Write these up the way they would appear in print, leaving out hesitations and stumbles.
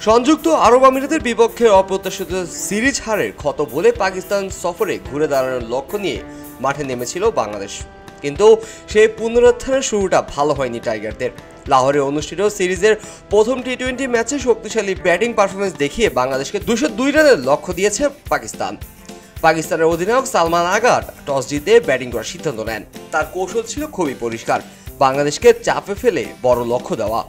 সংযুক্ত আরব আমিরাতের বিপক্ষে অপ্রত্যাশিত সিরিজ হারের ক্ষত বলে পাকিস্তান সফরে ঘুরে দাঁড়ানোর লক্ষ্য নিয়ে মাঠে নেমেছিল বাংলাদেশ, কিন্তু সেই পুনরুত্থানের শুরুটা ভালো হয়নি টাইগারদের। লাহোরে অনুষ্ঠিত সিরিজের প্রথম টি-20 ম্যাচে শক্তিশালী ব্যাটিং পারফরমেন্স দেখিয়ে বাংলাদেশকে 202 রানের লক্ষ্য দিয়েছে পাকিস্তানের অধিনায়ক সালমান আগা টস জিতে ব্যাটিং করার সিদ্ধান্ত নেন। তার কৌশল ছিল খুবই পরিষ্কার, বাংলাদেশকে চাপে ফেলে বড় লক্ষ্য দেওয়া।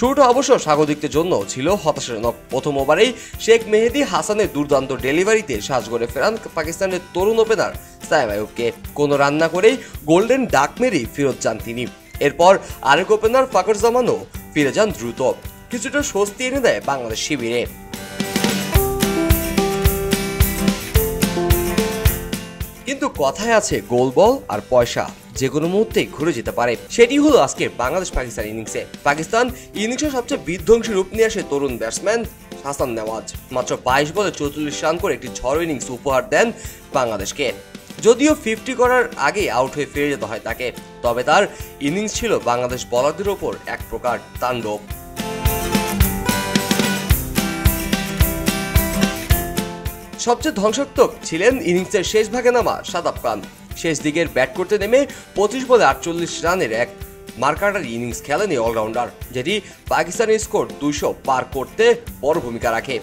শুরুটা অবশ্য স্বাগতিকদের জন্য ছিল হতাশাজনক। প্রথম ওভারেই শেখ মেহেদী হাসানের দুর্দান্ত ডেলিভারিতে সাজঘরে ফেরান পাকিস্তানের তরুণ ওপেনার সায়েম আইয়ুবকে। কোনো রান্না করেই গোল্ডেন ডাক মেরেই ফেরত যান তিনি। এরপর আরেক ওপেনার ফাকর জামানও ফিরে যান দ্রুত, কিছুটা স্বস্তি এনে দেয় বাংলাদেশ শিবিরে। কিন্তু কথায় আছে গোল বল আর পয়সা যে কোনো মুহূর্তেই ঘুরে যেতে পারে। সেটি হলো আজকে বাংলাদেশ পাকিস্তান ইনিংসে। পাকিস্তান ইনিংসে সবচেয়ে বিধ্বংসী রূপ নিয়ে আসে তরুণ ব্যাটসম্যান হাসান নেওয়াজ। মাত্র 22 বলে 44 রান করে একটি ঝড় ইনিংস উপহার দেন বাংলাদেশকে। যদিও 50 করার আগে আউট হয়ে ফিরে যেতে হয় তাকে, তবে তার ইনিংস ছিল বাংলাদেশ বোলারদের ওপর এক প্রকার তাণ্ডব। সবচেয়ে ধ্বংসাত্মক ছিলেন ইনিংসের শেষ ভাগে নামা শাদাব খান। শেষ দিকের ব্যাট করতে নেমে 25 বলে 48 রানের এক মার্কাটারি ইনিংস খেলেন এই অলরাউন্ডার, যেটি পাকিস্তানের স্কোর 200 পার করতে বড় ভূমিকা রাখে।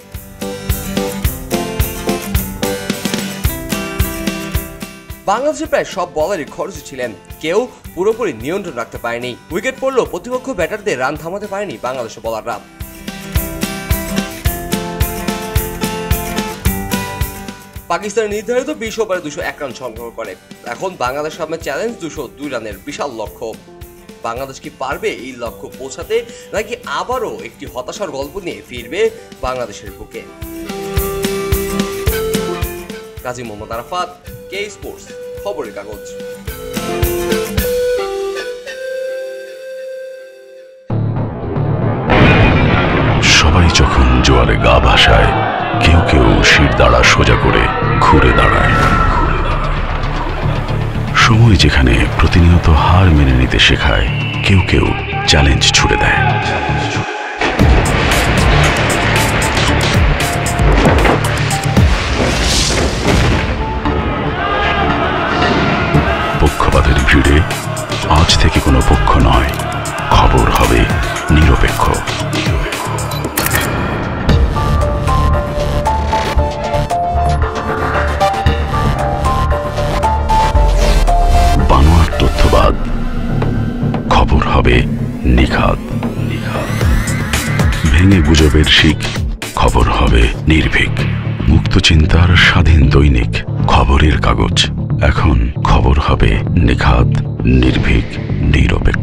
বাংলাদেশের প্রায় সব বলারই খরচে ছিলেন, কেউ পুরোপুরি নিয়ন্ত্রণ রাখতে পারেনি। উইকেট পড়লেও প্রতিপক্ষ ব্যাটারদের রান থামাতে পারেনি বাংলাদেশের বলাররা। পাকিস্তানের নির্ধারিত 20 ওভারে 201 রান সংগ্রহ করে। এখন বাংলাদেশ সামনে চ্যালেঞ্জ 202 রানের বিশাল লক্ষ্য। বাংলাদেশ কি পারবে এই লক্ষ্য পৌঁছাতে, নাকি আবারও একটি হতাশার গল্প নিয়ে ফিরবে বাংলাদেশের বুকে? কাজী মোহাম্মদ আরাফাত, কে স্পোর্টস, খবরের কাগজ। সবাই যখন জোয়ারে গা ভাসায়, কেউ কেউ শির দাঁড়া সোজা করে ঘুরে দাঁড়ায়। সময় যেখানে প্রতিনিয়ত হার মেনে নিতে শেখায়, কেউ কেউ চ্যালেঞ্জ ছুড়ে দেয়। পক্ষপাতের ভিড়ে আজ থেকে কোনো পক্ষ নয়, খবর হবে নিরপেক্ষ। তথ্যবাদ, খবর হবে নিখাত। ভেঙে গুজবের শিক, খবর হবে নির্ভীক। মুক্ত চিন্তার স্বাধীন দৈনিক খবরের কাগজ। এখন খবর হবে নিখাত, নির্ভীক, নিরপেক্ষ।